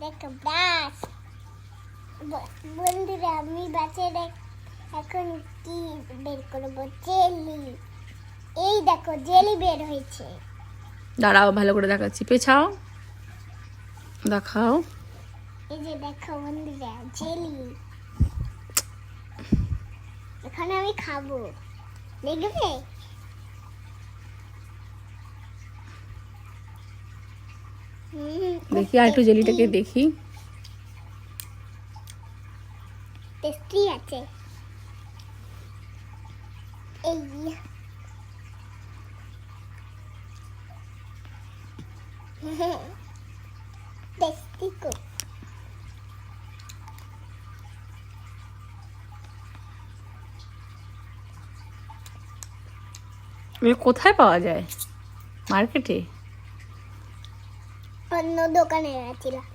দেখো ব্রাশ। বন্ধুরা আমি বাচ্চার এখন কি বের করবো? জেলি। এই দেখো জেলি বের হয়েছে। দাঁড়াও ভালো করে দেখাচ্ছি, পেছাও দেখাও। এই যে দেখো বন্ধুরা জেলি। এখন আমি খাবো, দেখবে? দেখি আর একটু জেলিটাকে দেখি। টেস্টি আছে। এই টেস্টি কো। কোথায় পাওয়া যায়? মার্কেটে? অন্য দোকানে গেছিলাম।